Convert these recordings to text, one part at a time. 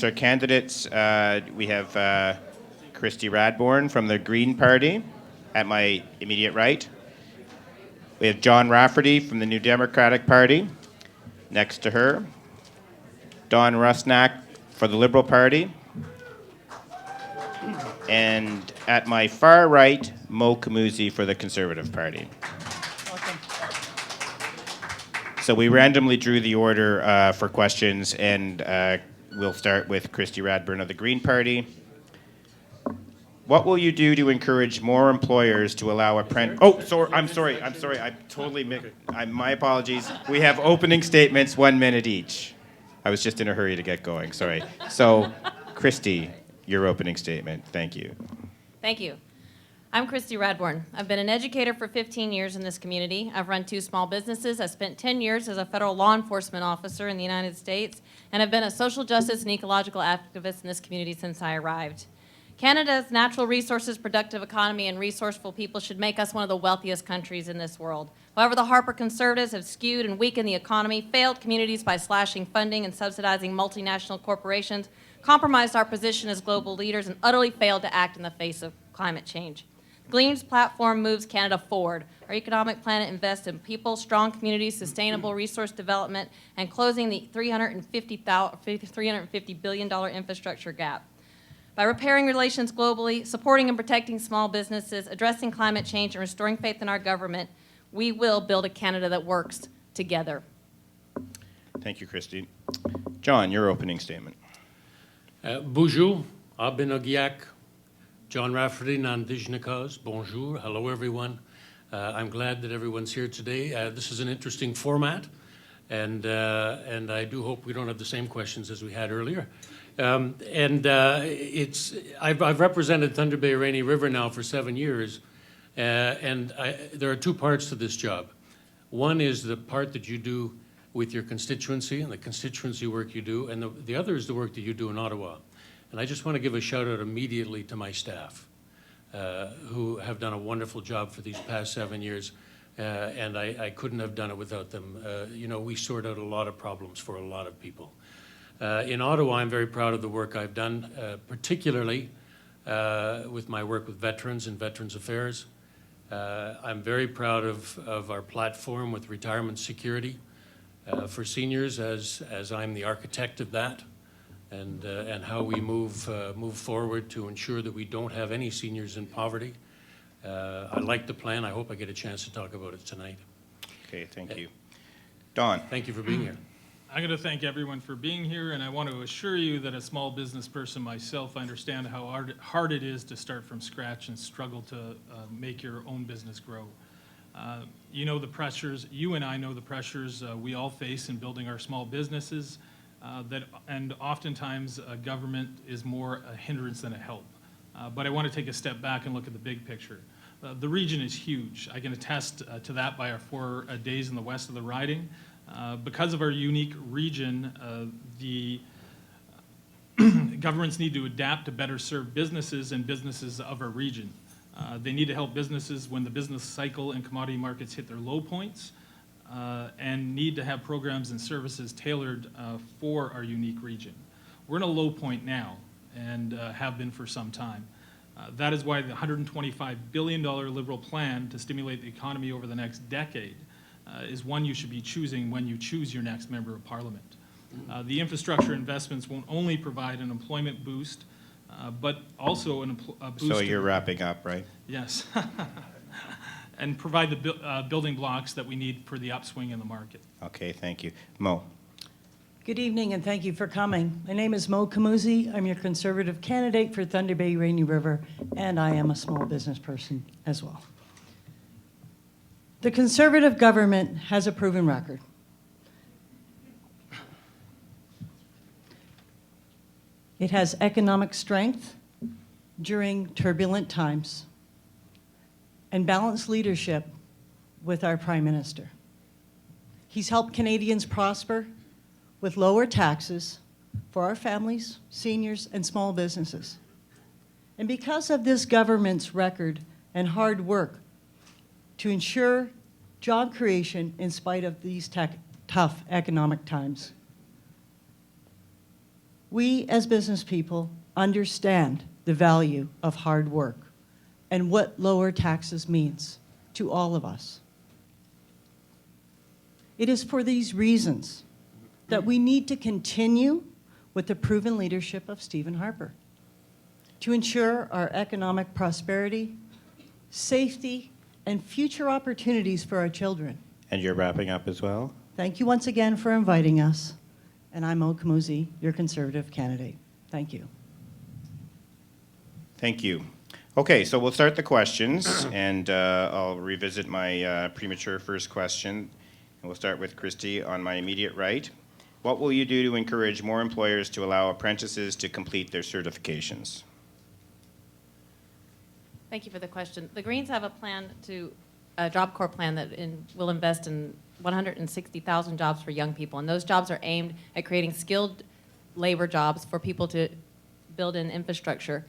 Our candidates, we have Christy Radbourne from the Green Party at my immediate right. We have John Rafferty from the New Democratic Party next to her. Don Rusnak for the Liberal Party. And at my far right, Mo Kamuzi for the Conservative Party. So we randomly drew the order for questions, and we'll start with Christy Radbourne of the Green Party. What will you do to encourage more employers to allow I'm sorry. I totally my apologies. We have opening statements, 1 minute each. I was just in a hurry to get going, sorry. So, Christy, your opening statement. Thank you. Thank you. I'm Christy Radbourne. I've been an educator for 15 years in this community. I've run 2 small businesses. I spent 10 years as a federal law enforcement officer in the United States, and I've been a social justice and ecological activist in this community since I arrived. Canada's natural resources, productive economy, and resourceful people should make us one of the wealthiest countries in this world. However, the Harper Conservatives have skewed and weakened the economy, failed communities by slashing funding and subsidizing multinational corporations, compromised our position as global leaders, and utterly failed to act in the face of climate change. Gleam's platform moves Canada forward. Our economic plan invests in people, strong communities, sustainable resource development, and closing the $350 billion infrastructure gap. By repairing relations globally, supporting and protecting small businesses, addressing climate change, and restoring faith in our government, we will build a Canada that works together. Thank you, Christy. John, your opening statement. Bonjour, Abenogiak, John Rafferty, non-Indigenous cause. Bonjour, hello everyone. I'm glad that everyone's here today. This is an interesting format, and I do hope we don't have the same questions as we had earlier. I've represented Thunder Bay Rainy River now for 7 years, and there are 2 parts to this job. One is the part that you do with your constituency and the constituency work you do, and the other is the work that you do in Ottawa. And I just want to give a shout out immediately to my staff, who have done a wonderful job for these past 7 years, and I couldn't have done it without them. We sort out a lot of problems for a lot of people. In Ottawa, I'm very proud of the work I've done, particularly with my work with veterans and Veterans Affairs. I'm very proud of our platform with retirement security for seniors, as I'm the architect of that, and how we move forward to ensure that we don't have any seniors in poverty. I like the plan. I hope I get a chance to talk about it tonight. Okay, thank you. Don. Thank you for being here. I'm going to thank everyone for being here, and I want to assure you that a small business person myself, I understand how hard it is to start from scratch and struggle to make your own business grow. You know the pressures, you and I know the pressures we all face in building our small businesses, and oftentimes government is more a hindrance than a help. But I want to take a step back and look at the big picture. The region is huge. I can attest to that by our 4 days in the west of the riding. Because of our unique region, the governments need to adapt to better serve businesses and businesses of our region. They need to help businesses when the business cycle and commodity markets hit their low points, and need to have programs and services tailored for our unique region. We're in a low point now, and have been for some time. That is why the $125 billion Liberal plan to stimulate the economy over the next decade is one you should be choosing when you choose your next member of parliament. The infrastructure investments won't only provide an employment boost, but also a boost. So you're wrapping up, right? Yes. And provide the building blocks that we need for the upswing in the market. Okay, thank you. Mo. Good evening, and thank you for coming. My name is Mo Kamuzi. I'm your Conservative candidate for Thunder Bay Rainy River, and I am a small business person as well. The Conservative government has a proven record. It has economic strength during turbulent times and balanced leadership with our Prime Minister. He's helped Canadians prosper with lower taxes for our families, seniors, and small businesses. And because of this government's record and hard work to ensure job creation in spite of these tough economic times, We, as business people, understand the value of hard work and what lower taxes means to all of us. It is for these reasons that we need to continue with the proven leadership of Stephen Harper to ensure our economic prosperity, safety, and future opportunities for our children. And you're wrapping up as well? Thank you once again for inviting us. And I'm Mo Kamuzi, your Conservative candidate. Thank you. Thank you. Okay, so we'll start the questions, and I'll revisit my premature first question. And we'll start with Christy on my immediate right. What will you do to encourage more employers to allow apprentices to complete their certifications? Thank you for the question. The Greens have a plan a Job Corps plan that will invest in 160,000 jobs for young people, and those jobs are aimed at creating skilled labor jobs for people to build in infrastructure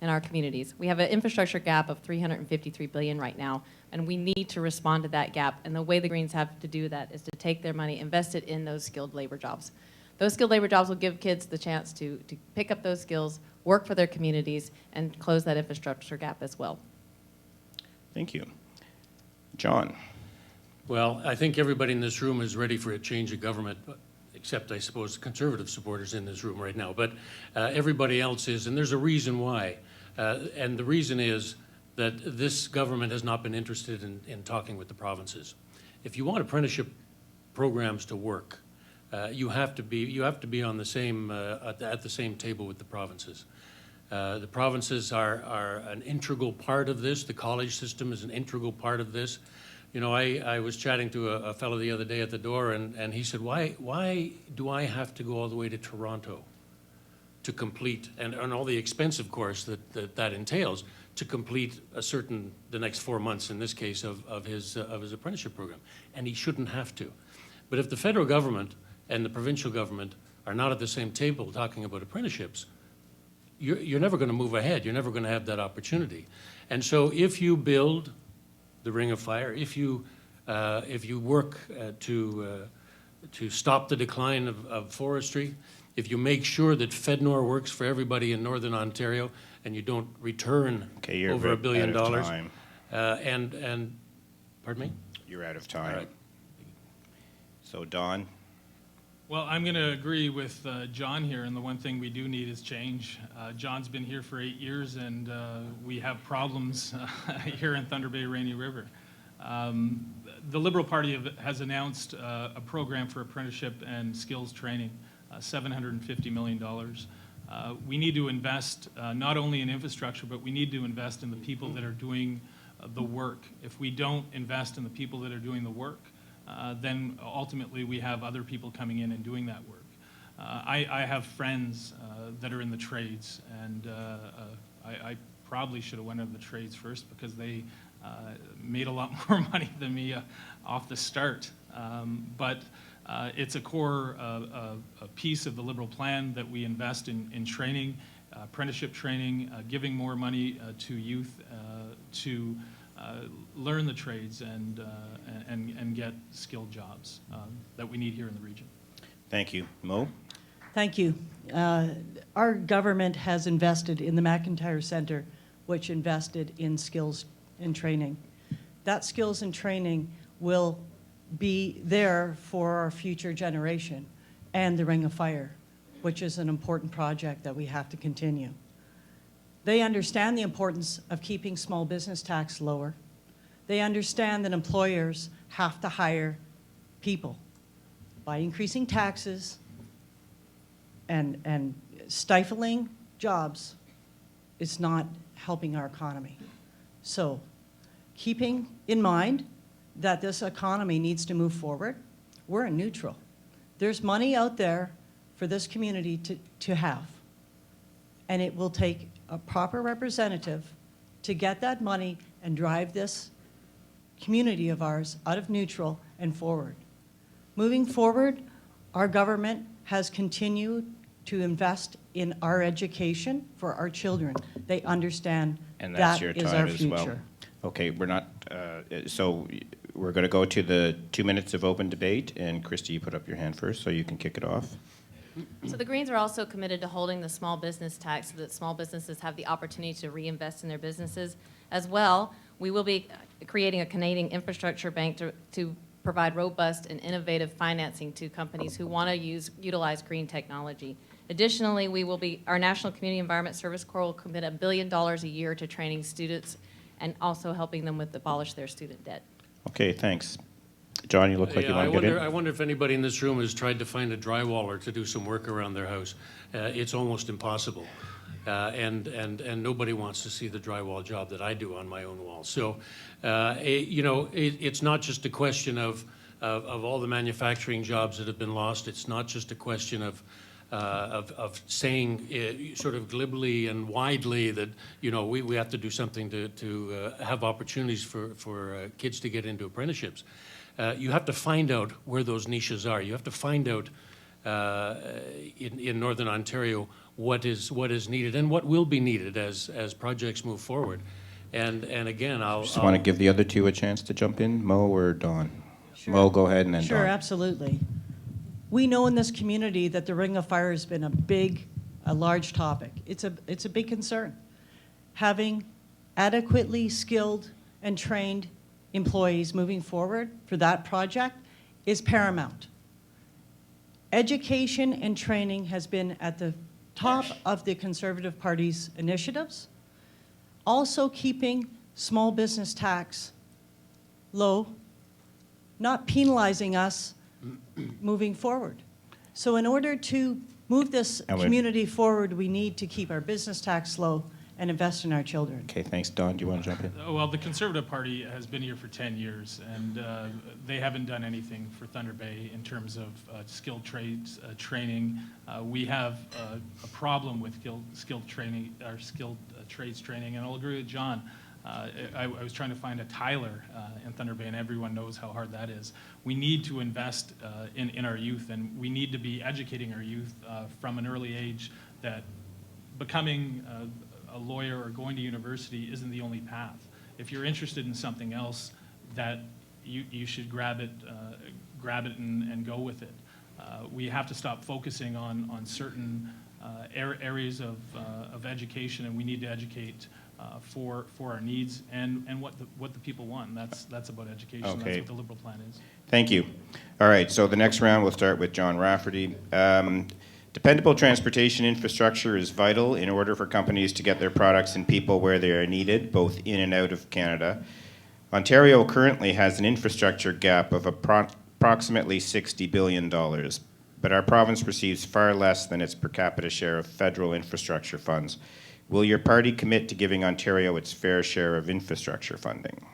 in our communities. We have an infrastructure gap of $353 billion right now, and we need to respond to that gap, and the way the Greens have to do that is to take their money, invest it in those skilled labor jobs. Those skilled labor jobs will give kids the chance to pick up those skills, work for their communities, and close that infrastructure gap as well. Thank you. John. Well, I think everybody in this room is ready for a change of government, except, I suppose, the Conservative supporters in this room right now. But everybody else is, and there's a reason why. And the reason is that this government has not been interested in talking with the provinces. If you want apprenticeship programs to work, you have to be on the same at the same table with the provinces. The provinces are an integral part of this. The college system is an integral part of this. You know, I was chatting to a fellow the other day at the door, and he said, why do I have to go all the way to Toronto to complete, and all the expensive course that entails, to complete the next 4 months, in this case, of his apprenticeship program? And he shouldn't have to. But if the federal government and the provincial government are not at the same table talking about apprenticeships, you're never going to move ahead. You're never going to have that opportunity. And so if you build the Ring of Fire, if you work to stop the decline of forestry, if you make sure that FedNor works for everybody in Northern Ontario, and you don't return over $1 billion, and pardon me? You're out of time. All right. So Don. Well, I'm going to agree with John here, and the one thing we do need is change. John's been here for 8 years, and we have problems here in Thunder Bay Rainy River. The Liberal Party has announced a program for apprenticeship and skills training, $750 million. We need to invest not only in infrastructure, but we need to invest in the people that are doing the work. If we don't invest in the people that are doing the work, then ultimately we have other people coming in and doing that work. I have friends that are in the trades, and I probably should have went into the trades first because they made a lot more money than me off the start. But it's a core a piece of the Liberal plan that we invest in training, apprenticeship training, giving more money to youth to learn the trades and get skilled jobs that we need here in the region. Thank you. Mo? Thank you. Our government has invested in the McIntyre Centre, which invested in skills and training. That skills and training will be there for our future generation, and the Ring of Fire, which is an important project that we have to continue. They understand the importance of keeping small business tax lower. They understand that employers have to hire people. By increasing taxes and stifling jobs, it's not helping our economy. So, keeping in mind that this economy needs to move forward, we're in neutral. There's money out there for this community to have, and it will take a proper representative to get that money and drive this community of ours out of neutral and forward. Moving forward, our government has continued to invest in our education for our children. They understand And that's that your is time our as future. well. Okay, we're not, so we're going to go to the 2 minutes of open debate, and Christy, you put up your hand first, so you can kick it off. So the Greens are also committed to holding the small business tax so that small businesses have the opportunity to reinvest in their businesses. As well, we will be creating a Canadian infrastructure bank to provide robust and innovative financing to companies who want to utilize green technology. Additionally, our National Community Environment Service Corps will commit $1 billion a year to training students and also helping them with abolish their student debt. Okay, thanks. John, you look like you want to get in. I wonder if anybody in this room has tried to find a drywaller to do some work around their house. It's almost impossible. And nobody wants to see the drywall job that I do on my own wall. So, it's not just a question of all the manufacturing jobs that have been lost. It's not just a question of saying sort of glibly and widely that we have to do something to have opportunities for kids to get into apprenticeships. You have to find out where those niches are. You have to find out in Northern Ontario what is needed and what will be needed as projects move forward. And again, I'll Just want to give the other two a chance to jump in, Mo or Dawn. Sure. Mo, go ahead, and then Sure, Dawn. absolutely. We know in this community that the Ring of Fire has been a large topic. It's a big concern. Having adequately skilled and trained employees moving forward for that project is paramount. Education and training has been at the top of the Conservative Party's initiatives. Also keeping small business tax low, not penalizing us moving forward. So in order to move this community forward, we need to keep our business tax low and invest in our children. Okay, thanks. Dawn, do you want to jump in? Well, the Conservative Party has been here for 10 years, and they haven't done anything for Thunder Bay in terms of skilled trades training. We have a problem with skilled training, or skilled trades training, and I'll agree with John. I was trying to find a Tyler in Thunder Bay, and everyone knows how hard that is. We need to invest in our youth, and we need to be educating our youth from an early age that becoming a lawyer or going to university isn't the only path. If you're interested in something else, that you should grab it and go with it. We have to stop focusing on certain areas of education, and we need to educate for our needs and what the people want. And that's about education. Okay. That's what the Liberal plan is. Thank you. All right, so the next round we'll start with John Rafferty. Dependable transportation infrastructure is vital in order for companies to get their products and people where they are needed, both in and out of Canada. Ontario currently has an infrastructure gap of approximately $60 billion, but our province receives far less than its per capita share of federal infrastructure funds. Will your party commit to giving Ontario its fair share of infrastructure funding?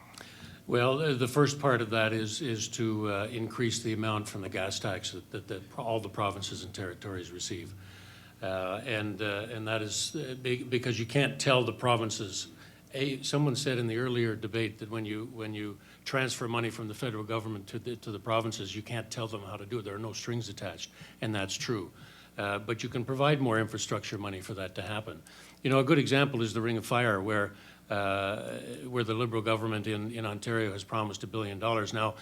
Well, the first part of that is to increase the amount from the gas tax that all the provinces and territories receive. And that is because you can't tell the provinces. Someone said in the earlier debate that when you transfer money from the federal government to the provinces, you can't tell them how to do it. There are no strings attached, and that's true. But you can provide more infrastructure money for that to happen. A good example is the Ring of Fire, where the Liberal government in Ontario has promised $1 billion. Now,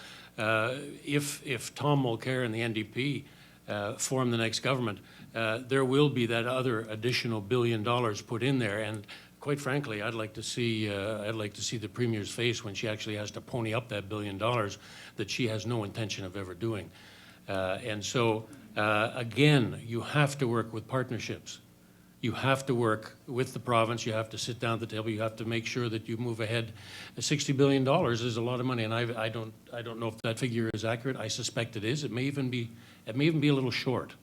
if Tom Mulcair and the NDP form the next government, there will be that other additional $1 billion put in there. And quite frankly, I'd like to see the Premier's face when she actually has to pony up that $1 billion that she has no intention of ever doing. And so, again, you have to work with partnerships. You have to work with the province. You have to sit down at the table. You have to make sure that you move ahead. $60 billion is a lot of money, and I don't know if that figure is accurate. I suspect it is. It may even be a little short.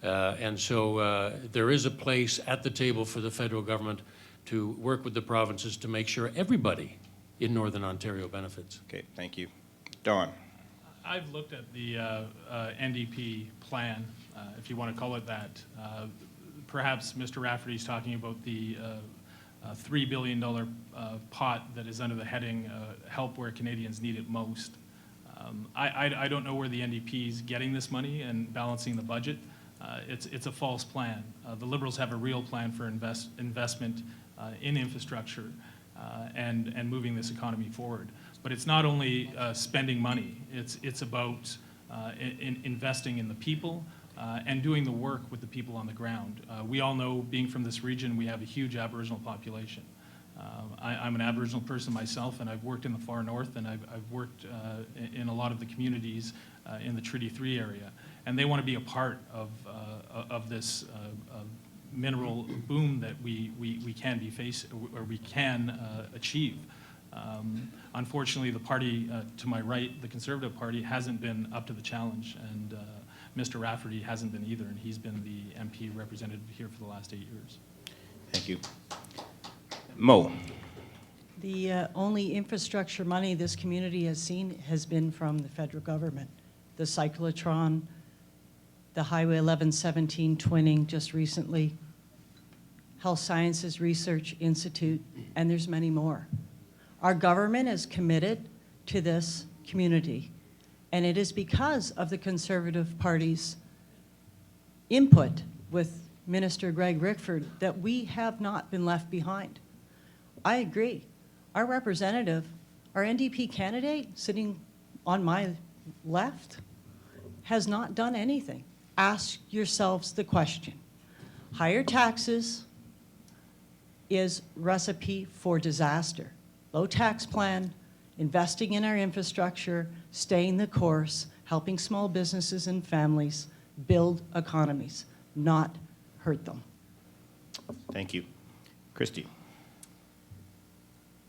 And so there is a place at the table for the federal government to work with the provinces to make sure everybody in Northern Ontario benefits. Okay, thank you. Dawn. I've looked at the NDP plan, if you want to call it that. Perhaps Mr. Rafferty's talking about the $3 billion pot that is under the heading Help Where Canadians Need It Most. I don't know where the NDP is getting this money and balancing the budget. It's a false plan. The Liberals have a real plan for investment in infrastructure and moving this economy forward. But it's not only spending money. It's about investing in the people, and doing the work with the people on the ground. We all know, being from this region, we have a huge Aboriginal population. I'm an Aboriginal person myself, and I've worked in the far north, and I've worked in a lot of the communities in the Treaty 3 area. And they want to be a part of this mineral boom that we can achieve. Unfortunately, the party to my right, the Conservative Party, hasn't been up to the challenge, and Mr. Rafferty hasn't been either, and he's been the MP representative here for the last 8 years. Thank you. Mo. The only infrastructure money this community has seen has been from the federal government. The cyclotron, the Highway 1117 twinning just recently, Health Sciences Research Institute, and there's many more. Our government is committed to this community, and it is because of the Conservative Party's input with Minister Greg Rickford that we have not been left behind. I agree. Our representative, our NDP candidate sitting on my left, has not done anything. Ask yourselves the question. Higher taxes is recipe for disaster. Low tax plan, investing in our infrastructure, staying the course, helping small businesses and families build economies, not hurt them. Thank you. Christy.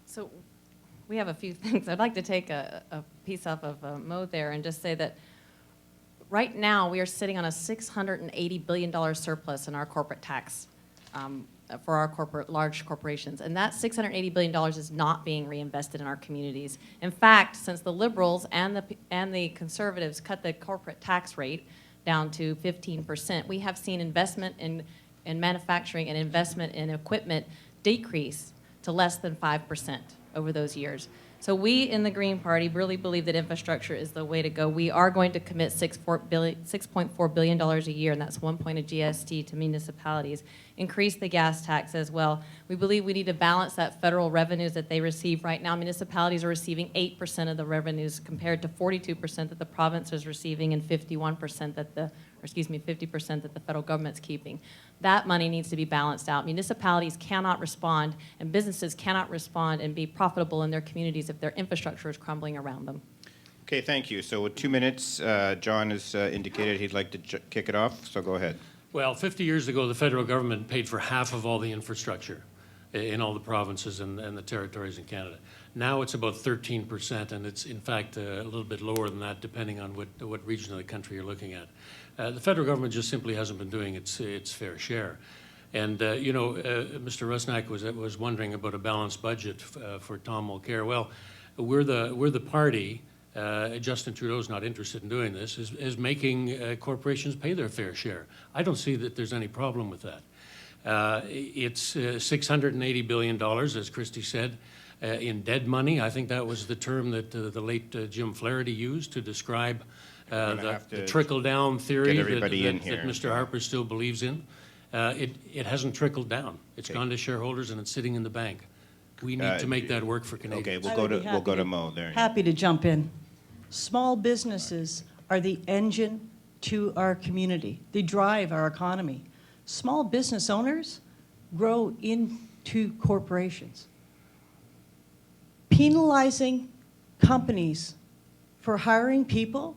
So we have a few things. I'd like to take a piece off of Mo there and just say that right now we are sitting on a $680 billion surplus in our corporate tax for our large corporations. And that $680 billion is not being reinvested in our communities. In fact, since the Liberals and the Conservatives cut the corporate tax rate down to 15%, we have seen investment in manufacturing and investment in equipment decrease to less than 5% over those years. So we in the Green Party really believe that infrastructure is the way to go. We are going to commit $6.4 billion a year, and that's 1 point of GST to municipalities. Increase the gas tax as well. We believe we need to balance that federal revenues that they receive right now. Municipalities are receiving 8% of the revenues compared to 42% that the province is receiving and 50% that the federal government's keeping. That money needs to be balanced out. Municipalities cannot respond and businesses cannot respond and be profitable in their communities if their infrastructure is crumbling around them. Okay, thank you. So with 2 minutes, John has indicated he'd like to kick it off, so go ahead. Well, 50 years ago, the federal government paid for half of all the infrastructure in all the provinces and the territories in Canada. Now it's about 13%, and it's in fact a little bit lower than that, depending on what region of the country you're looking at. The federal government just simply hasn't been doing its fair share. And Mr. Rusnak was wondering about a balanced budget for Tom Mulcair. Well, we're the party. Justin Trudeau's not interested in doing this. Is making corporations pay their fair share. I don't see that there's any problem with that. It's $680 billion, as Christy said, in dead money. I think that was the term that the late Jim Flaherty used to describe the trickle-down theory that Mr. Harper still believes in. It hasn't trickled down. It's gone to shareholders and it's sitting in the bank. We need to make that work for Canadians. Okay, we'll go to Mo there. Happy to jump in. Small businesses are the engine to our community. They drive our economy. Small business owners grow into corporations. Penalizing companies for hiring people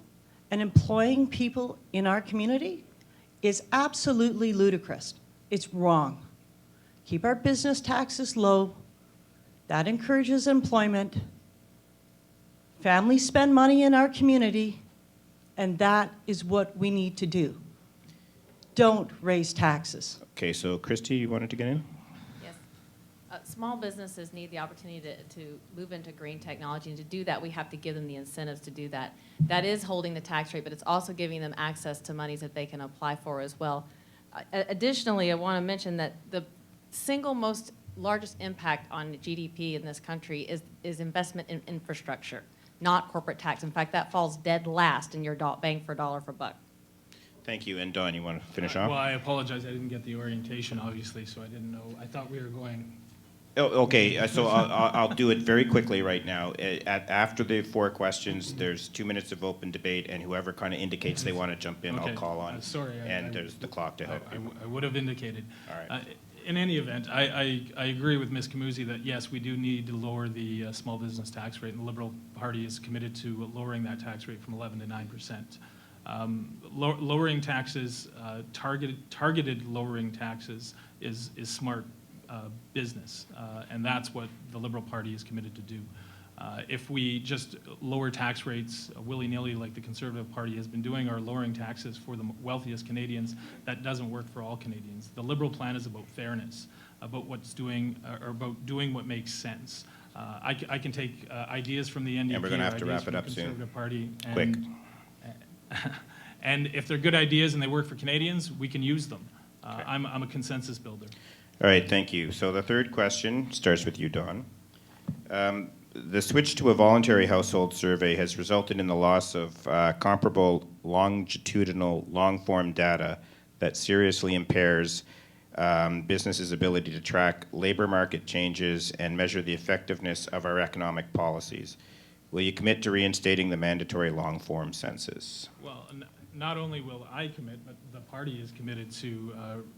and employing people in our community is absolutely ludicrous. It's wrong. Keep our business taxes low. That encourages employment. Families spend money in our community, and that is what we need to do. Don't raise taxes. Okay, so Christy, you wanted to get in? Yes. Small businesses need the opportunity to move into green technology, and to do that, we have to give them the incentives to do that. That is holding the tax rate, but it's also giving them access to monies that they can apply for as well. Additionally, I want to mention that the single most largest impact on GDP in this country is investment in infrastructure, not corporate tax. In fact, that falls dead last in your bang for dollar for buck. Thank you. And Don, you want to finish off? Well, I apologize. I didn't get the orientation, obviously, so I didn't know. I thought we were going. Oh, okay, so I'll do it very quickly right now. After the 4 questions, there's 2 minutes of open debate, and whoever kind of indicates they want to jump in, I'll Okay. call on. Sorry, And there's the clock to help you. I would have indicated. All right. In any event, I agree with Ms. Camusi that, yes, we do need to lower the small business tax rate, and the Liberal Party is committed to lowering that tax rate from 11 to 9%. Lowering taxes, targeted lowering taxes is smart business, and that's what the Liberal Party is committed to do. If we just lower tax rates willy-nilly like the Conservative Party has been doing, or lowering taxes for the wealthiest Canadians, that doesn't work for all Canadians. The Liberal plan is about fairness, about about doing what makes sense. I can take ideas from the NDP, And we're gonna have to ideas wrap it from the up soon. Conservative Party, Quick. and if they're good ideas and they work for Canadians, we can use them. I'm a consensus builder. All right, thank you. So the 3rd question starts with you, Don. The switch to a voluntary household survey has resulted in the loss of comparable longitudinal long-form data that seriously impairs businesses' ability to track labor market changes and measure the effectiveness of our economic policies. Will you commit to reinstating the mandatory long-form census? Well, not only will I commit, but the party is committed to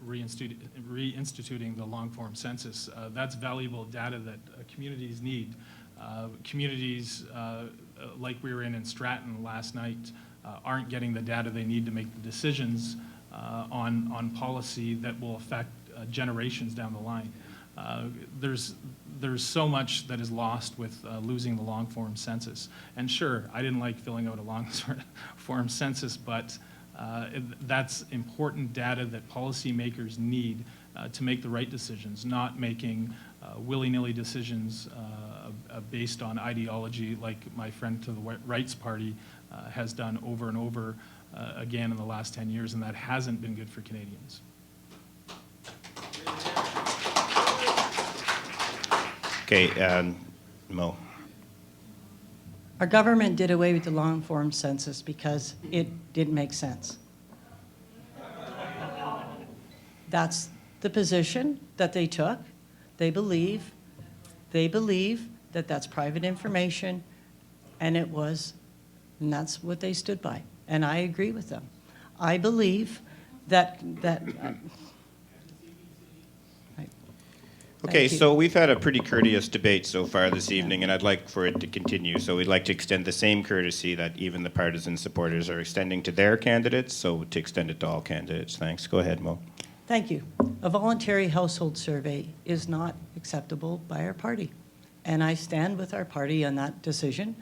reinstituting the long-form census. That's valuable data that communities need. Communities like we were in Stratton last night aren't getting the data they need to make the decisions on policy that will affect generations down the line. There's so much that is lost with losing the long-form census. And sure, I didn't like filling out a long-form census, but that's important data that policymakers need to make the right decisions, not making willy-nilly decisions based on ideology like my friend to the Rights Party has done over and over again in the last 10 years, and that hasn't been good for Canadians. Okay, Mo. Our government did away with the long-form census because it didn't make sense. That's the position that they took. They believe that that's private information, and and that's what they stood by. And I agree with them. I believe that Okay, Thank you. so we've had a pretty courteous debate so far this evening, and I'd like for it to continue. So we'd like to extend the same courtesy that even the partisan supporters are extending to their candidates, so to extend it to all candidates. Thanks. Go ahead, Mo. Thank you. A voluntary household survey is not acceptable by our party. And I stand with our party on that decision.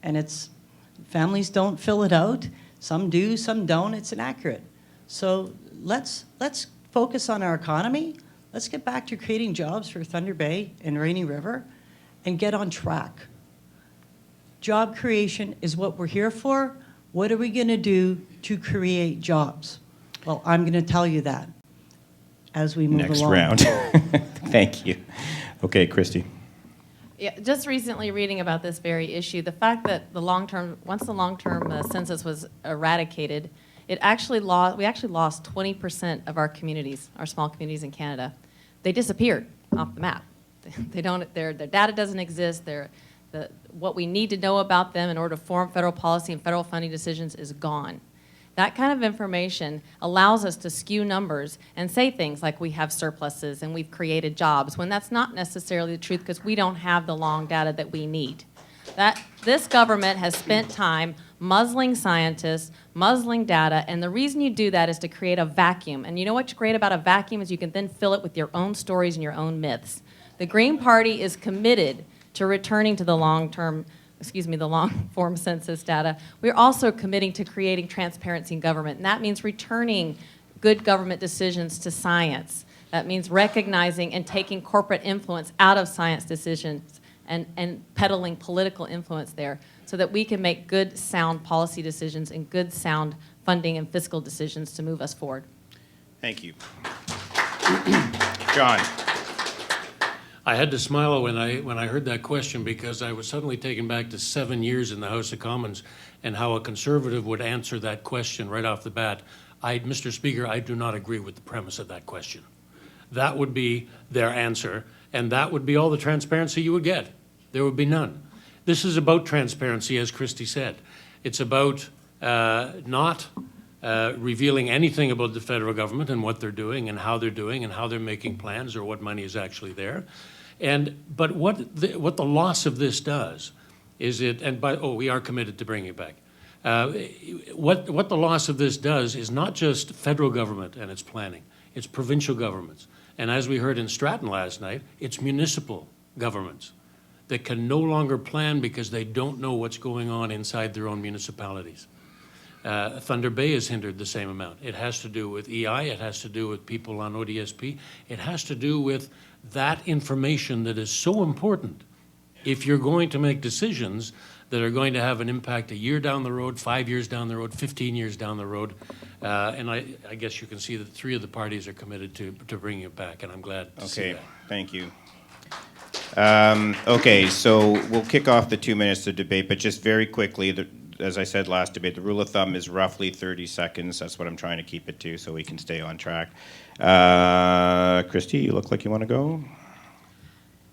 And families don't fill it out. Some do, some don't. It's inaccurate. So let's focus on our economy. Let's get back to creating jobs for Thunder Bay and Rainy River and get on track. Job creation is what we're here for. What are we going to do to create jobs? Well, I'm going to tell you that as we move Next along. round. Thank you. Okay, Christy. Yeah, just recently reading about this very issue, the fact that once the long-term census was eradicated, we actually lost 20% of our communities, our small communities in Canada. They disappeared off the map. Their data doesn't exist. What we need to know about them in order to form federal policy and federal funding decisions is gone. That kind of information allows us to skew numbers and say things like we have surpluses and we've created jobs, when that's not necessarily the truth because we don't have the long data that we need. This government has spent time muzzling scientists, muzzling data, and the reason you do that is to create a vacuum. And you know what's great about a vacuum is you can then fill it with your own stories and your own myths. The Green Party is committed to returning to the long-form census data. We're also committing to creating transparency in government, and that means returning good government decisions to science. That means recognizing and taking corporate influence out of science decisions and peddling political influence there so that we can make good, sound policy decisions and good, sound funding and fiscal decisions to move us forward. Thank you. John. I had to smile when I heard that question because I was suddenly taken back to 7 years in the House of Commons and how a Conservative would answer that question right off the bat. Mr. Speaker, I do not agree with the premise of that question. That would be their answer, And that would be all the transparency you would get. There would be none. This is about transparency, as Christy said. It's about not revealing anything about the federal government and what they're doing and how they're making plans or what money is actually there. But what the loss of this does is we are committed to bringing it back. What the loss of this does is not just federal government and its planning, it's provincial governments. And as we heard in Stratton last night, it's municipal governments that can no longer plan because they don't know what's going on inside their own municipalities. Thunder Bay is hindered the same amount. It has to do with EI, it has to do with people on ODSP, it has to do with that information that is so important if you're going to make decisions that are going to have an impact a year down the road, 5 years down the road, 15 years down the road. And I guess you can see that 3 of the parties are committed to bringing it back, and I'm glad to see that. Okay, thank you. Okay, so we'll kick off the 2 minutes of debate, but just very quickly, as I said last debate, the rule of thumb is roughly 30 seconds. That's what I'm trying to keep it to so we can stay on track. Christy, you look like you want to go?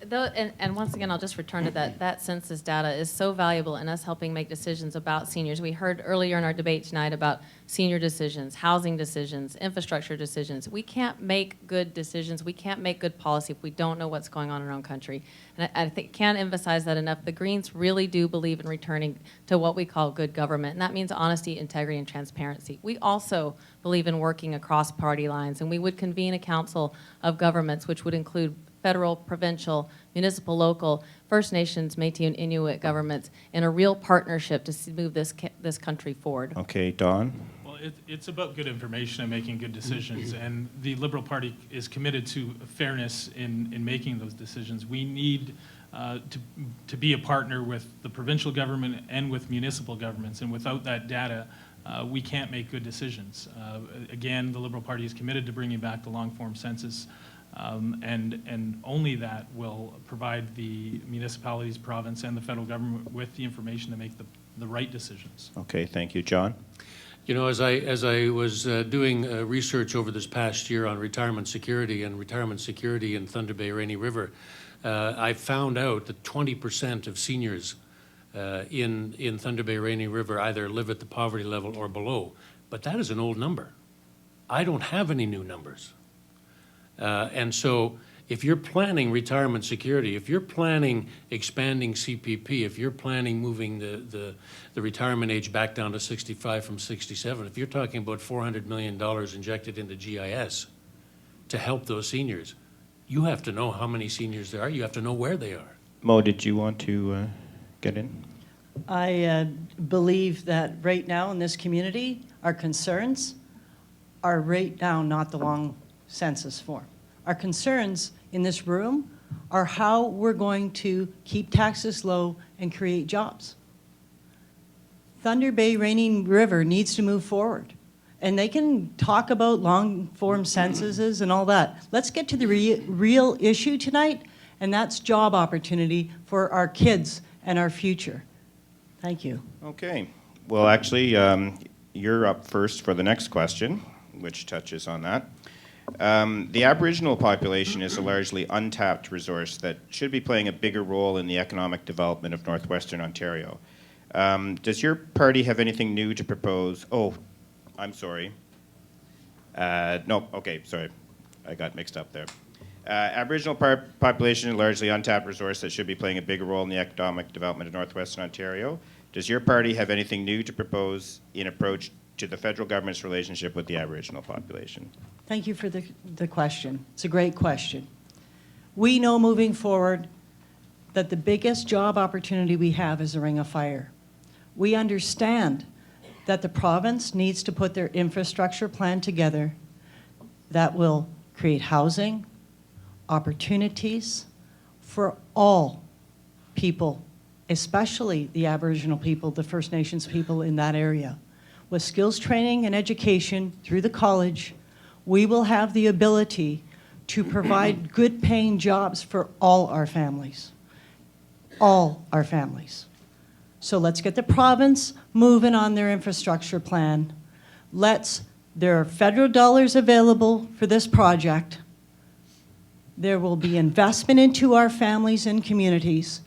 And once again, I'll just return to that census data is so valuable in us helping make decisions about seniors. We heard earlier in our debate tonight about senior decisions, housing decisions, infrastructure decisions. We can't make good decisions. We can't make good policy if we don't know what's going on in our own country. And I think can't emphasize that enough. The Greens really do believe in returning to what we call good government, and that means honesty, integrity, and transparency. We also believe in working across party lines, and we would convene a council of governments, which would include federal, provincial, municipal, local, First Nations, Métis, and Inuit governments in a real partnership to move this country forward. Okay, Don? Well, it's about good information and making good decisions, and the Liberal Party is committed to fairness in making those decisions. We need to be a partner with the provincial government and with municipal governments, and without that data, we can't make good decisions. Again, the Liberal Party is committed to bringing back the long-form census. And only that will provide the municipalities, province, and the federal government with the information to make the right decisions. Okay, thank you. John? You know, as I was doing research over this past year on retirement security in Thunder Bay Rainy River, I found out that 20% of seniors in Thunder Bay Rainy River either live at the poverty level or below. But that is an old number. I don't have any new numbers. And so if you're planning retirement security, if you're planning expanding CPP, if you're planning moving the retirement age back down to 65 from 67, if you're talking about $400 million injected into GIS to help those seniors, you have to know how many seniors there are. You have to know where they are. Mo, did you want to get in? I believe that right now in this community, our concerns are right now not the long census form. Our concerns in this room are how we're going to keep taxes low and create jobs. Thunder Bay Rainy River needs to move forward. And they can talk about long-form censuses and all that. Let's get to the real issue tonight, and that's job opportunity for our kids and our future. Thank you. Okay. Well, actually, you're up first for the next question, which touches on that. The Aboriginal population is a largely untapped resource that should be playing a bigger role in the economic development of northwestern Ontario. Does your party have anything new to propose? Oh, I'm sorry. No, okay, sorry. I got mixed up there. Aboriginal population is a largely untapped resource that should be playing a bigger role in the economic development of northwestern Ontario. Does your party have anything new to propose in approach to the federal government's relationship with the Aboriginal population? Thank you for the question. It's a great question. We know moving forward that the biggest job opportunity we have is the Ring of Fire. We understand that the province needs to put their infrastructure plan together that will create housing, opportunities for all people, especially the Aboriginal people, the First Nations people in that area. With skills training and education through the college, we will have the ability to provide good paying jobs for all our families. All our families. So let's get the province moving on their infrastructure plan. There are federal dollars available for this project. There will be investment into our families and communities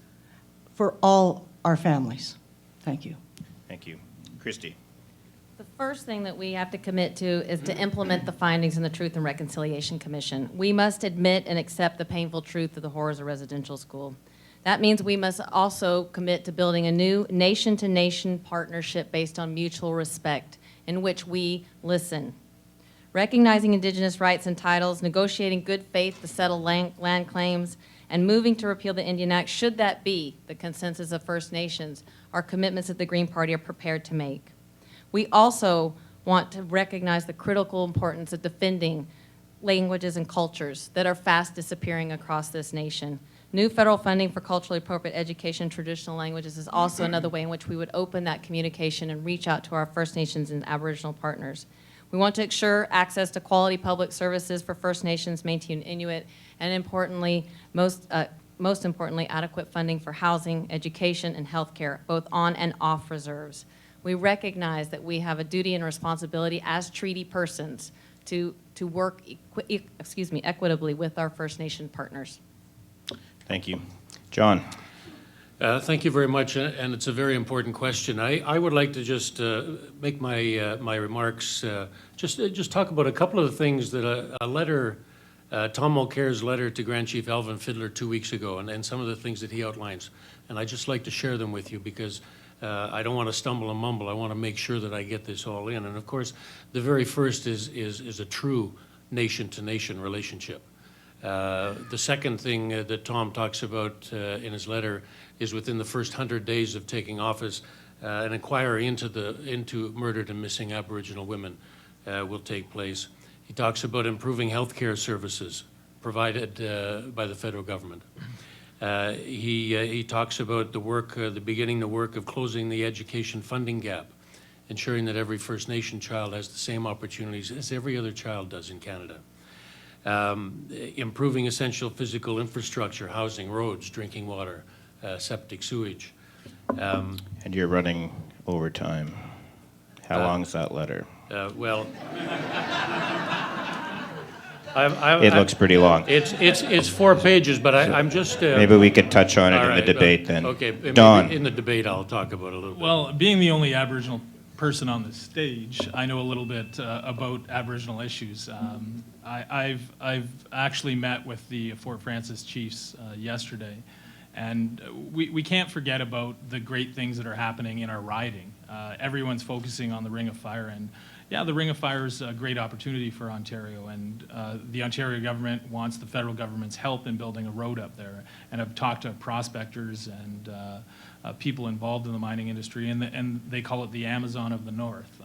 for all our families. Thank you. Thank you. Christy. The first thing that we have to commit to is to implement the findings in the Truth and Reconciliation Commission. We must admit and accept the painful truth of the horrors of residential school. That means we must also commit to building a new nation-to-nation partnership based on mutual respect, in which we listen. Recognizing Indigenous rights and titles, negotiating good faith to settle land claims, and moving to repeal the Indian Act, should that be the consensus of First Nations, are commitments that the Green Party are prepared to make. We also want to recognize the critical importance of defending languages and cultures that are fast disappearing across this nation. New federal funding for culturally appropriate education in traditional languages is also another way in which we would open that communication and reach out to our First Nations and Aboriginal partners. We want to ensure access to quality public services for First Nations, Métis, and Inuit, and importantly, most importantly, adequate funding for housing, education, and healthcare, both on and off reserves. We recognize that we have a duty and responsibility as treaty persons to work equitably with our First Nation partners. Thank you. John. Thank you very much, and it's a very important question. I would like to just make my remarks, just talk about a couple of the things that a letter, Tom Mulcair's letter to Grand Chief Alvin Fiddler 2 weeks ago, and some of the things that he outlines. And I'd just like to share them with you because I don't want to stumble and mumble. I want to make sure that I get this all in. And of course, the very first is a true nation-to-nation relationship. The second thing that Tom talks about in his letter is within the first 100 days of taking office, an inquiry into murdered and missing Aboriginal women will take place. He talks about improving healthcare services provided by the federal government. He talks about beginning the work of closing the education funding gap, ensuring that every First Nation child has the same opportunities as every other child does in Canada. Improving essential physical infrastructure, housing, roads, drinking water, septic sewage. And you're running over time. How long is that letter? Well, It looks pretty long. It's 4 pages, but I'm just. Maybe we could touch on it all in right, the debate then. Okay, maybe Don. in the debate I'll talk about it a little bit. Well, being the only Aboriginal person on the stage, I know a little bit about Aboriginal issues. I've actually met with the Fort Frances chiefs yesterday, and we can't forget about the great things that are happening in our riding. Everyone's focusing on the Ring of Fire, and yeah, the Ring of Fire is a great opportunity for Ontario, and the Ontario government wants the federal government's help in building a road up there. And I've talked to prospectors and people involved in the mining industry, and they call it the Amazon of the North.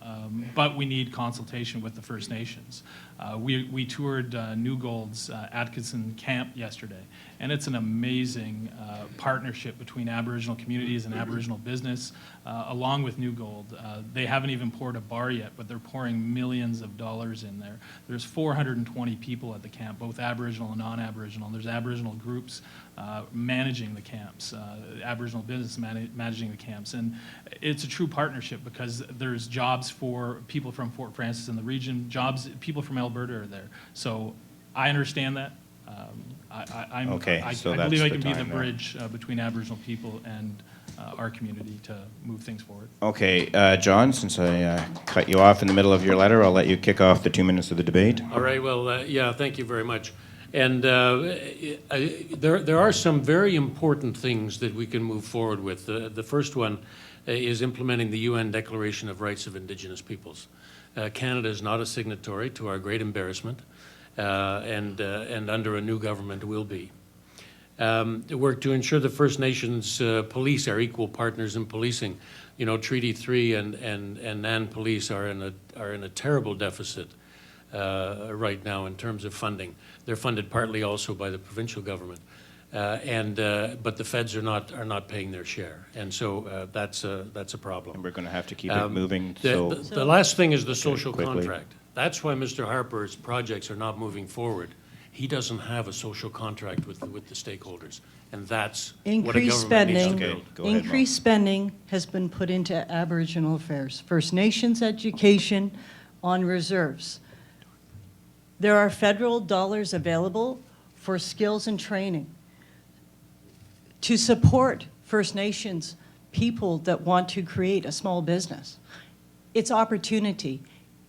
But we need consultation with the First Nations. We toured New Gold's Atkinson camp yesterday, and it's an amazing partnership between Aboriginal communities and Aboriginal business, along with New Gold. They haven't even poured a bar yet, but they're pouring millions of dollars in there. There's 420 people at the camp, both Aboriginal and non-Aboriginal. There's Aboriginal groups managing the camps, Aboriginal business managing the camps. And it's a true partnership because there's jobs for people from Fort Frances and the region, people from Alberta are there. So I understand that. I believe I can be the bridge between Aboriginal people and our community to move things forward. Okay, John, since I cut you off in the middle of your letter, I'll let you kick off the 2 minutes of the debate. All right, well, yeah, thank you very much. And there are some very important things that we can move forward with. The first one is implementing the UN Declaration of Rights of Indigenous Peoples. Canada is not a signatory, to our great embarrassment, and under a new government will be. Work to ensure the First Nations police are equal partners in policing. You know, Treaty 3 and NAN police are in a terrible deficit right now in terms of funding. They're funded partly also by the provincial government, but the feds are not paying their share, and so that's a problem. And we're going to have to keep it moving. The last thing is the social quickly. contract. That's why Mr. Harper's projects are not moving forward. He doesn't have a social contract with the stakeholders, and that's what a government needs to build. Go ahead, Increased spending has been put into Aboriginal affairs, First Nations education, on reserves. There are federal dollars available for skills and training, to support First Nations people that want to create a small business. It's opportunity.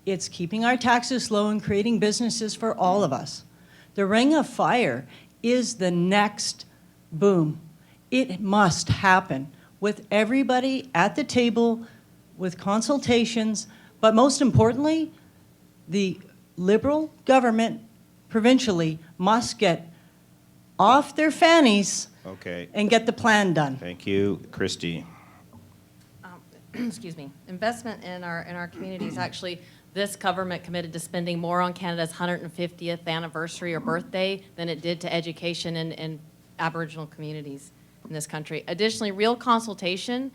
It's keeping our taxes low and creating businesses for all of us. The Ring of Fire is the next boom. It must happen with everybody at the table, with consultations, but most importantly, the Liberal government provincially must get off their fannies Okay, and get the plan done. thank you. Christy? Excuse me, investment in our communities. Actually, this government committed to spending more on Canada's 150th anniversary or birthday than it did to education in Aboriginal communities in this country. Additionally, real consultation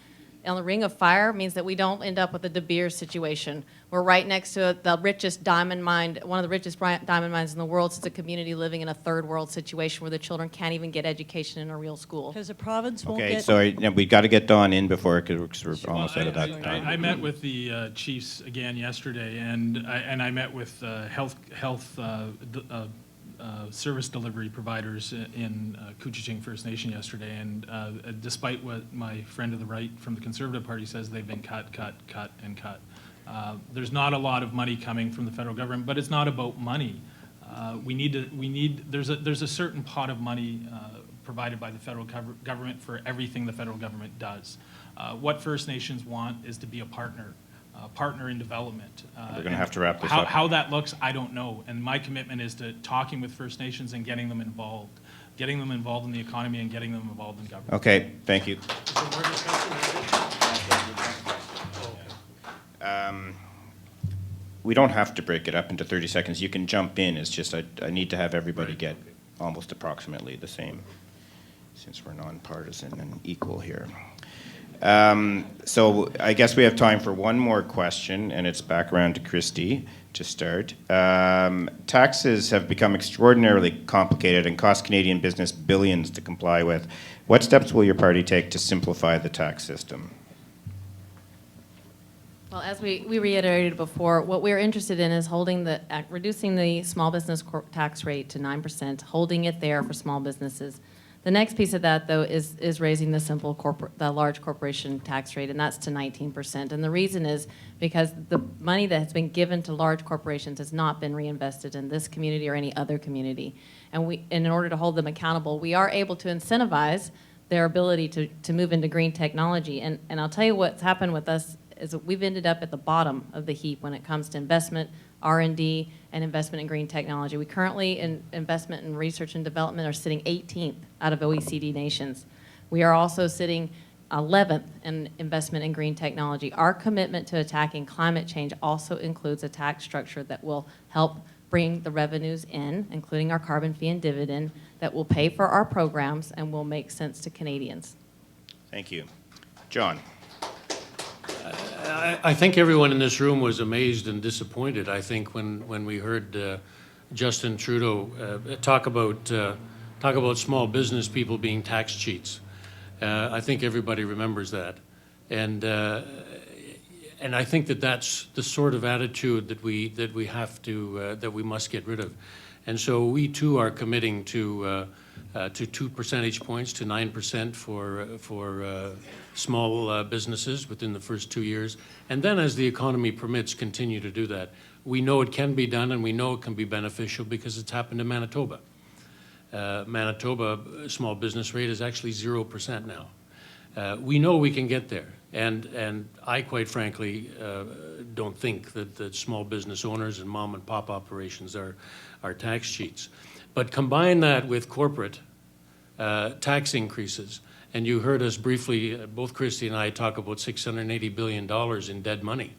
on the Ring of Fire means that we don't end up with a De Beers situation. We're right next to the richest diamond mine, one of the richest diamond mines in the world. It's a community living in a third world situation where the children can't even get education in a real school. Because the province won't Okay, get... sorry, no, we've got to get Dawn in before, because we're almost Well, out of that time. I met with the chiefs again yesterday, and I met with health service delivery providers in Couchiching First Nation yesterday, and despite what my friend to the right from the Conservative Party says, they've been cut, and cut. There's not a lot of money coming from the federal government, but it's not about money. There's a certain pot of money provided by the federal government for everything the federal government does. What First Nations want is to be a partner in development. We're going to have to wrap this how, up. How that looks, I don't know. And my commitment is to talking with First Nations and getting them involved in the economy and getting them involved in government. Okay, thank you. Is there more discussion? We don't have to break it up into 30 seconds. You can jump in. It's just I need to have everybody Right, get okay. almost approximately the same, since we're nonpartisan and equal here. So I guess we have time for one more question, and it's back around to Christy to start. Taxes have become extraordinarily complicated and cost Canadian business billions to comply with. What steps will your party take to simplify the tax system? Well, as we reiterated before, what we're interested in is reducing the small business tax rate to 9%, holding it there for small businesses. The next piece of that, though, is raising the large corporation tax rate, and that's to 19%. And the reason is because the money that has been given to large corporations has not been reinvested in this community or any other community. And in order to hold them accountable, we are able to incentivize their ability to move into green technology. And I'll tell you what's happened with us is that we've ended up at the bottom of the heap when it comes to investment, R&D, and investment in green technology. We currently, in investment in research and development, are sitting 18th out of OECD nations. We are also sitting 11th in investment in green technology. Our commitment to attacking climate change also includes a tax structure that will help bring the revenues in, including our carbon fee and dividend, that will pay for our programs and will make sense to Canadians. Thank you. John? I think everyone in this room was amazed and disappointed, I think, when we heard Justin Trudeau talk about small business people being tax cheats. I think everybody remembers that. And I think that's the sort of attitude that we have to, that we must get rid of. And so we too are committing to 2 percentage points to 9% for small businesses within the first 2 years. And then as the economy permits, continue to do that. We know it can be done, and we know it can be beneficial because it's happened in Manitoba. Manitoba small business rate is actually 0% now. We know we can get there. And I, quite frankly, don't think that small business owners and mom and pop operations are tax cheats. But combine that with corporate tax increases, and you heard us briefly, both Christy and I, talk about $680 billion in dead money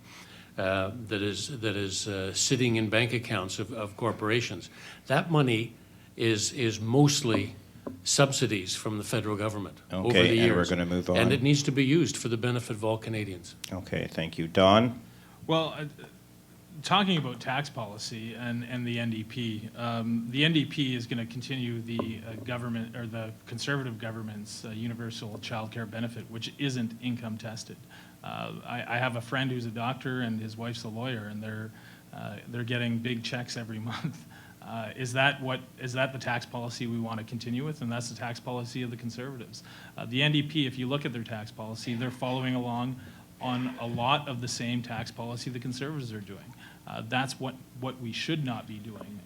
that is sitting in bank accounts of corporations. That money is mostly subsidies from the federal government over the Okay, years. and we're going to move on. And it needs to be used for the benefit of all Canadians. Okay, thank you. Don? Well, talking about tax policy and the NDP, the NDP is going to continue the government or the Conservative government's universal child care benefit, which isn't income tested. I have a friend who's a doctor and his wife's a lawyer, and they're getting big checks every month. Is that the tax policy we want to continue with? And that's the tax policy of the Conservatives. The NDP, if you look at their tax policy, they're following along on a lot of the same tax policy the Conservatives are doing. That's what we should not be doing.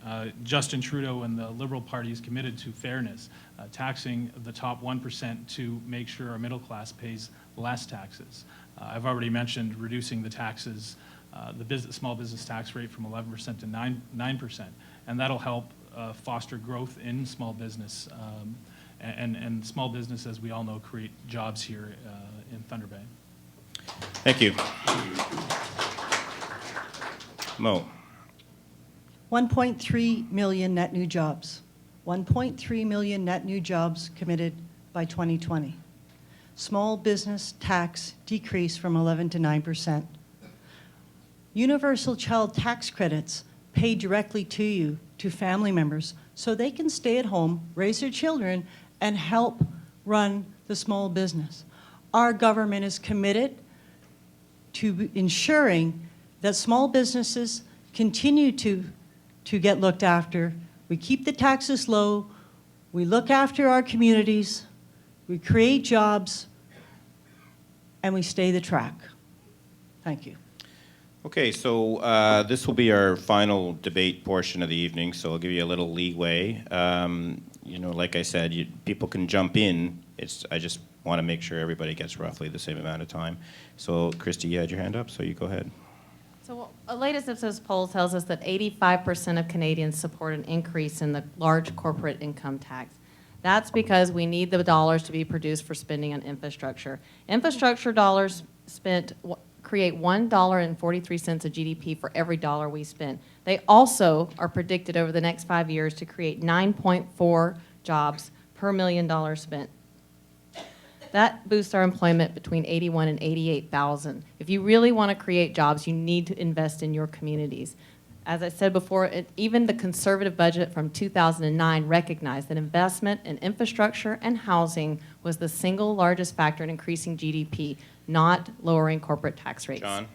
Justin Trudeau and the Liberal Party is committed to fairness, taxing the top 1% to make sure our middle class pays less taxes. I've already mentioned reducing the taxes, small business tax rate from 11% to 9%, and that'll help foster growth in small business. And small business, as we all know, create jobs here in Thunder Bay. Thank you. Mo. 1.3 million net new jobs. 1.3 million net new jobs committed by 2020. Small business tax decreased from 11 to 9%. Universal child tax credits paid directly to you, to family members, so they can stay at home, raise their children, and help run the small business. Our government is committed to ensuring that small businesses continue to get looked after. We keep the taxes low, we look after our communities, we create jobs, and we stay the track. Thank you. Okay, so this will be our final debate portion of the evening, so I'll give you a little leeway. You know, like I said, people can jump in. I just want to make sure everybody gets roughly the same amount of time. So, Christy, you had your hand up, so you go ahead. So a latest Ipsos poll tells us that 85% of Canadians support an increase in the large corporate income tax. That's because we need the dollars to be produced for spending on infrastructure. Infrastructure dollars spent create $1.43 of GDP for every dollar we spend. They also are predicted over the next 5 years to create 9.4 jobs per $1 million spent. That boosts our employment between 81 and 88,000. If you really want to create jobs, you need to invest in your communities. As I said before, even the conservative budget from 2009 recognized that investment in infrastructure and housing was the single largest factor in increasing GDP, not lowering corporate tax rates. John?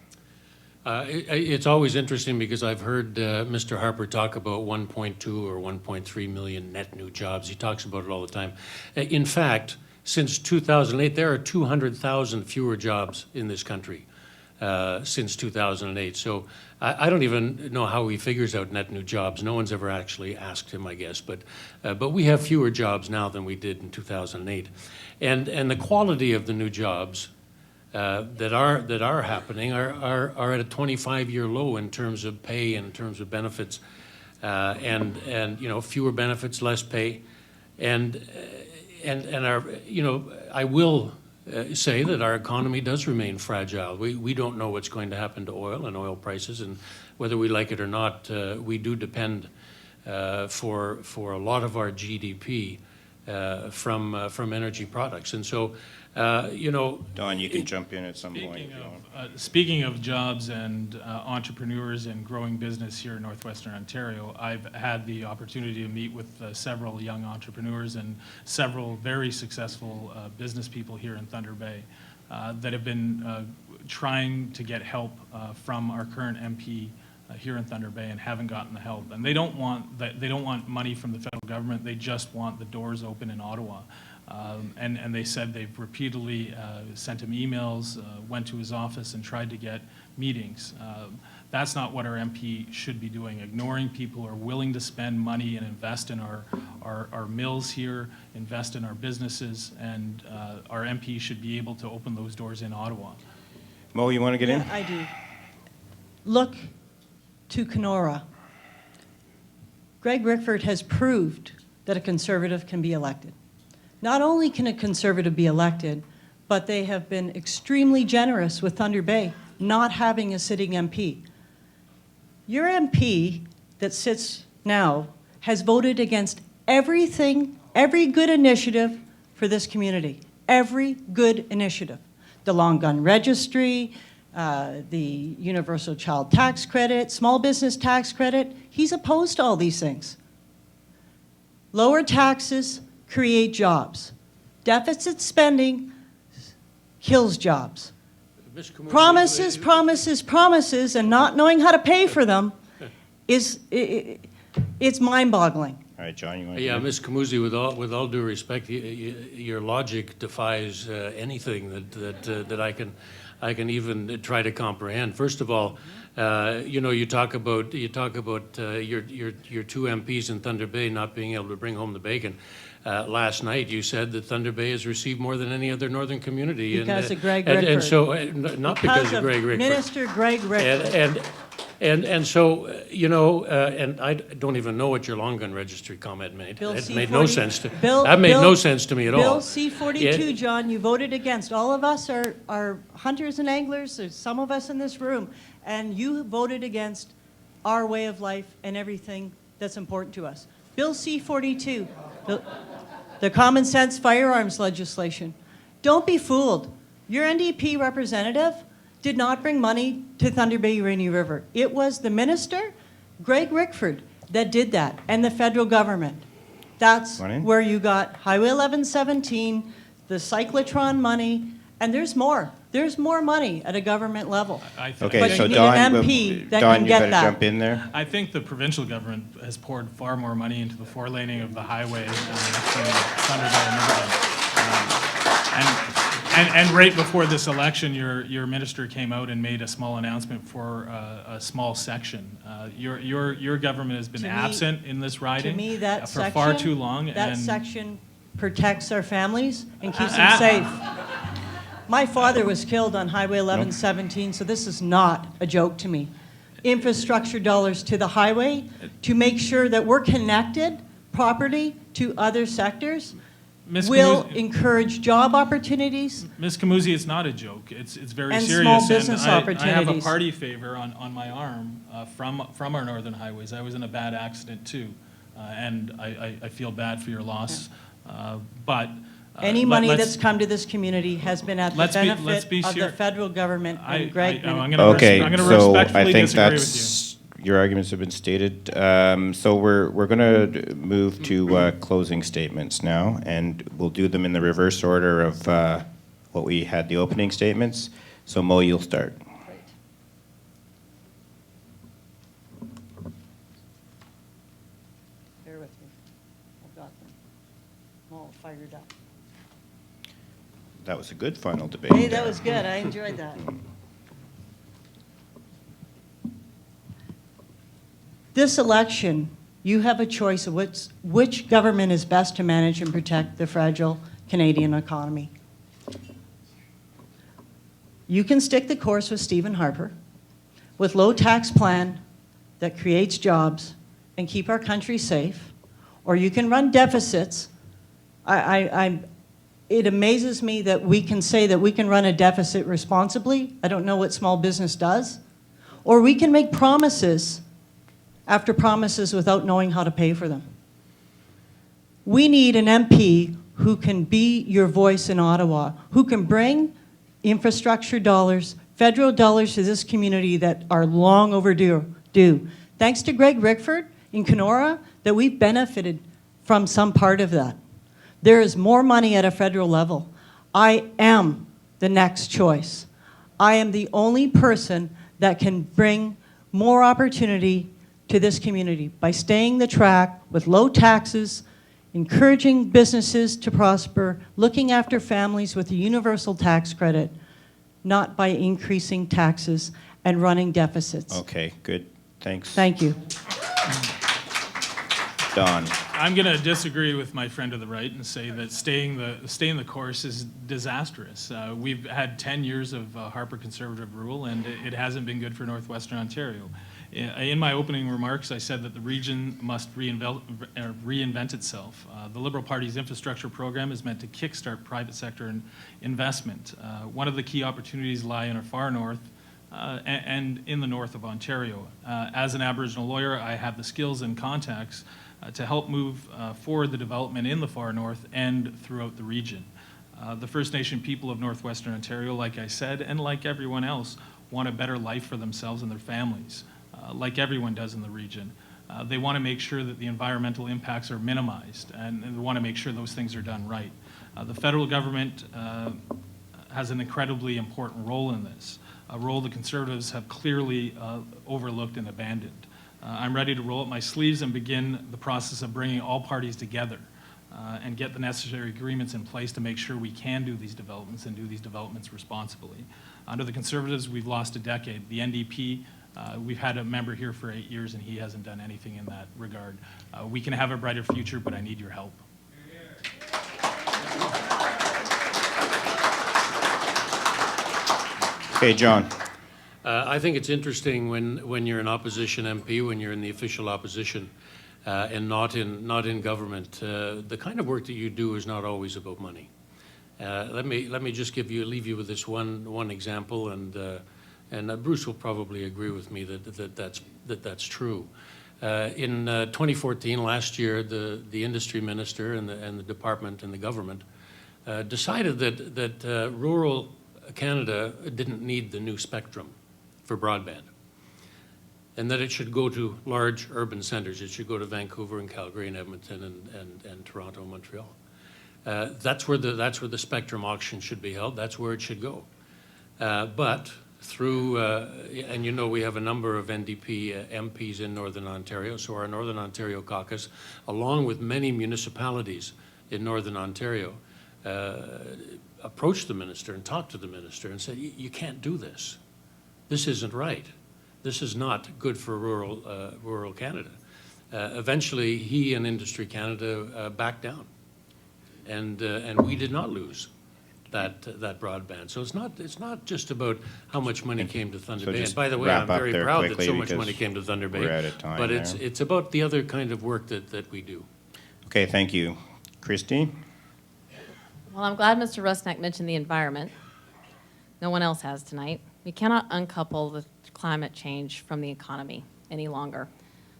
It's always interesting because I've heard Mr. Harper talk about 1.2 or 1.3 million net new jobs. He talks about it all the time. In fact, since 2008, there are 200,000 fewer jobs in this country since 2008. So I don't even know how he figures out net new jobs. No one's ever actually asked him, I guess. But we have fewer jobs now than we did in 2008. And the quality of the new jobs that are happening are at a 25-year low in terms of pay, in terms of benefits, and you know, fewer benefits, less pay, and our, you know, I will say that our economy does remain fragile. We don't know what's going to happen to oil and oil prices, and whether we like it or not, we do depend for a lot of our GDP from energy products, and so. You know, Don, you can jump in at some point. Speaking of jobs and entrepreneurs and growing business here in Northwestern Ontario, I've had the opportunity to meet with several young entrepreneurs and several very successful business people here in Thunder Bay that have been trying to get help from our current MP here in Thunder Bay and haven't gotten the help. And they don't want money from the federal government. They just want the doors open in Ottawa. And they said they've repeatedly sent him emails, went to his office and tried to get meetings. That's not what our MP should be doing, ignoring people who are willing to spend money and invest in our mills here, invest in our businesses, and our MP should be able to open those doors in Ottawa. Mo, you want to get in? Yeah, I do. Look to Kenora. Greg Rickford has proved that a Conservative can be elected. Not only can a Conservative be elected, but they have been extremely generous with Thunder Bay not having a sitting MP. Your MP that sits now has voted against everything, every good initiative for this community. Every good initiative. The long gun registry, the universal child tax credit, small business tax credit. He's opposed to all these things. Lower taxes create jobs. Deficit spending kills jobs. Promises, promises, promises, and not knowing how to pay for them is It's mind-boggling. All right, John, you want to? Yeah, Ms. Kamuzi, with all due respect, your logic defies anything that I can even try to comprehend. First of all, you talk about your two MPs in Thunder Bay not being able to bring home the bacon. Last night, you said that Thunder Bay has received more than any other northern community. Because of Greg And Rickford. so, not because of Greg Rickford. Minister Greg Rickford. And so, and I don't even know what your long gun registry comment made. Bill It C-40 made no sense to, Bill- that made Bill- no sense to me at all. Bill C-42, Yeah. John, you voted against. All of us are hunters and anglers, there's some of us in this room, and you voted against our way of life and everything that's important to us. Bill C-42, the common sense firearms legislation. Don't be fooled. Your NDP representative did not bring money to Thunder Bay Rainy River. It was the minister, Greg Rickford, that did that, and the federal government. That's Morning. where you got Highway 1117, the cyclotron money, and there's more. There's more money at a government level. I think- Okay, But so you need Don, an MP that Don, can you get better that. jump in there. I think the provincial government has poured far more money into the four-laning of the highway to Thunder Bay and Riverhead. And right before this election, your minister came out and made a small announcement for a small section. Your government has been To me- absent in this riding To me, that for section, far too long. that and section protects our families and keeps them safe. My father was killed on Highway 1117, so this is not a joke to me. Infrastructure dollars to the highway to make sure that we're connected properly to other sectors Ms. will Kamuzi- encourage job opportunities. Ms. Kamuzi, it's not a joke. It's very And serious. small business I have a opportunities. party favor on my arm from our northern highways. I was in a bad accident too, and I feel bad for your loss. But Any let- money let's- that's come to this community has been at the let's be benefit of the sure- federal government and Greg. I'm Minnick. gonna Okay, I'm gonna so respectfully I think disagree with you. that's, your arguments have been stated. So we're going to move to closing statements now, and we'll do them in the reverse order of what we had the opening statements. So Mo, you'll start. Bear with me. I've got them. I'm all fired up. That was a good final debate. Hey, that there. was good. I enjoyed that. This election, you have a choice of which government is best to manage and protect the fragile Canadian economy. You can stick the course with Stephen Harper, with low tax plan that creates jobs and keep our country safe, or you can run deficits. It amazes me that we can say that we can run a deficit responsibly. I don't know what small business does. Or we can make promises after promises without knowing how to pay for them. We need an MP who can be your voice in Ottawa, who can bring infrastructure dollars, federal dollars to this community that are long overdue. Thanks to Greg Rickford in Kenora, that we've benefited from some part of that. There is more money at a federal level. I am the next choice. I am the only person that can bring more opportunity to this community by staying the track with low taxes, encouraging businesses to prosper, looking after families with a universal tax credit, not by increasing taxes and running deficits. Okay, good. Thanks. Thank you. Don. I'm going to disagree with my friend to the right and say that staying the course is disastrous. We've had 10 years of Harper Conservative rule, and it hasn't been good for Northwestern Ontario. In my opening remarks, I said that the region must reinvent itself. The Liberal Party's infrastructure program is meant to kickstart private sector investment. One of the key opportunities lie in our far north and in the north of Ontario. As an Aboriginal lawyer, I have the skills and contacts to help move forward the development in the far north and throughout the region. The First Nation people of Northwestern Ontario, like I said, and like everyone else, want a better life for themselves and their families, like everyone does in the region. They want to make sure that the environmental impacts are minimized, and they want to make sure those things are done right. The federal government has an incredibly important role in this, a role the Conservatives have clearly overlooked and abandoned. I'm ready to roll up my sleeves and begin the process of bringing all parties together and get the necessary agreements in place to make sure we can do these developments and do these developments responsibly. Under the Conservatives, we've lost a decade. The NDP, we've had a member here for 8 years and he hasn't done anything in that regard. We can have a brighter future, but I need your help. Okay, John. I think it's interesting when you're an opposition MP, when you're in the official opposition, and not in government. The kind of work that you do is not always about money. Let me just leave you with this one example, and Bruce will probably agree with me that's true. In 2014, last year, the industry minister and the department and the government decided that rural Canada didn't need the new spectrum for broadband, and that it should go to large urban centers. It should go to Vancouver and Calgary and Edmonton and Toronto and Montreal. That's where the spectrum auction should be held. That's where it should go. But through, and you know we have a number of NDP MPs in Northern Ontario, so our Northern Ontario caucus, along with many municipalities in Northern Ontario, approached the minister and talked to the minister and said, you can't do this. This isn't right. This is not good for rural Canada. Eventually, he and Industry Canada backed down, and we did not lose that broadband. So it's not just about how much money came to Thunder Bay. And by the way, I'm very proud that so much money came to Thunder Bay. We're out of time but there. it's about the other kind of work that we do. Okay, thank you. Christy? Well, I'm glad Mr. Rusnak mentioned the environment. No one else has tonight. We cannot uncouple the climate change from the economy any longer.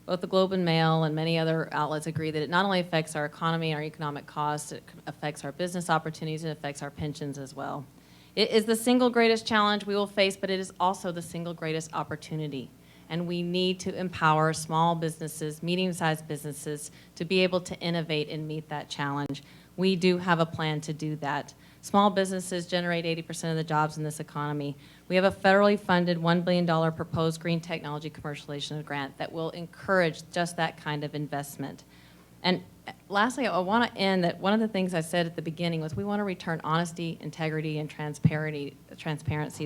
Both the Globe and Mail and many other outlets agree that it not only affects our economy and our economic costs, it affects our business opportunities, and affects our pensions as well. It is the single greatest challenge we will face, but it is also the single greatest opportunity. And we need to empower small businesses, medium-sized businesses, to be able to innovate and meet that challenge. We do have a plan to do that. Small businesses generate 80% of the jobs in this economy. We have a federally funded $1 billion proposed green technology commercialization grant that will encourage just that kind of investment. And lastly, I want to end that one of the things I said at the beginning was we want to return honesty, integrity, and transparency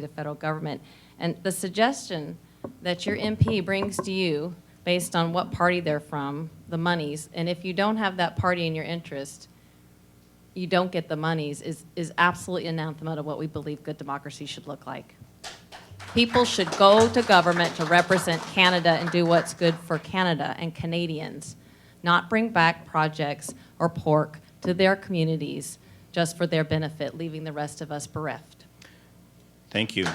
to federal government. And the suggestion that your MP brings to you based on what party they're from, the monies, and if you don't have that party in your interest, you don't get the monies, is absolutely anathema to what we believe good democracy should look like. People should go to government to represent Canada and do what's good for Canada and Canadians, not bring back projects or pork to their communities just for their benefit, leaving the rest of us bereft. Thank you.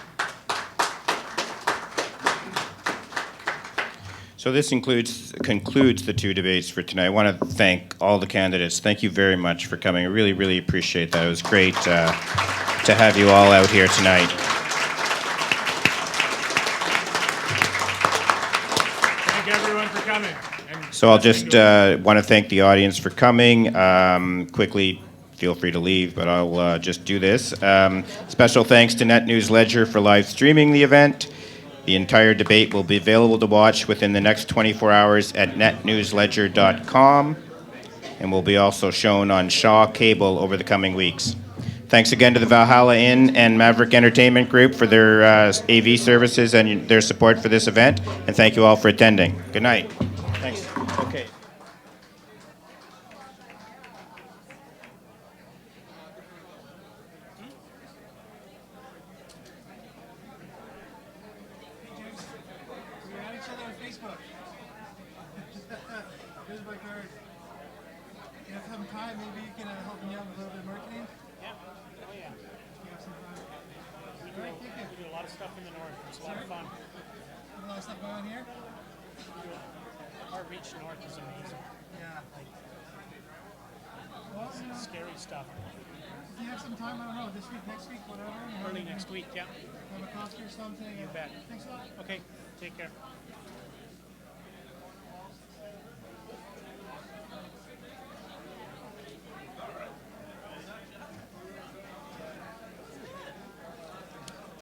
So this concludes the two debates for tonight. I want to thank all the candidates. Thank you very much for coming. I really, really appreciate that. It was great to have you all out here tonight. Thank everyone for coming. So I'll just want to thank the audience for coming. Quickly, feel free to leave, but I'll just do this. Special thanks to Net News Ledger for live streaming the event. The entire debate will be available to watch within the next 24 hours at netnewsledger.com and will be also shown on Shaw Cable over the coming weeks. Thanks again to the Valhalla Inn and Maverick Entertainment Group for their AV services and their support for this event, and thank you all for attending. Good night. Thanks. Okay. Here's my card. You have some time, maybe you can help me out with a little bit of marketing? Yeah. Oh, yeah. You have some time. We All right, thank you. do a lot of stuff in the north. It's a lot of fun. A lot of stuff going on here? Our reach north is amazing. Yeah. Well, you know, Scary stuff. if you have some time, I don't know, this week, next week, whatever. You know, Early next week, yeah. Have a coffee or something. You bet. Thanks a lot. Okay, take care.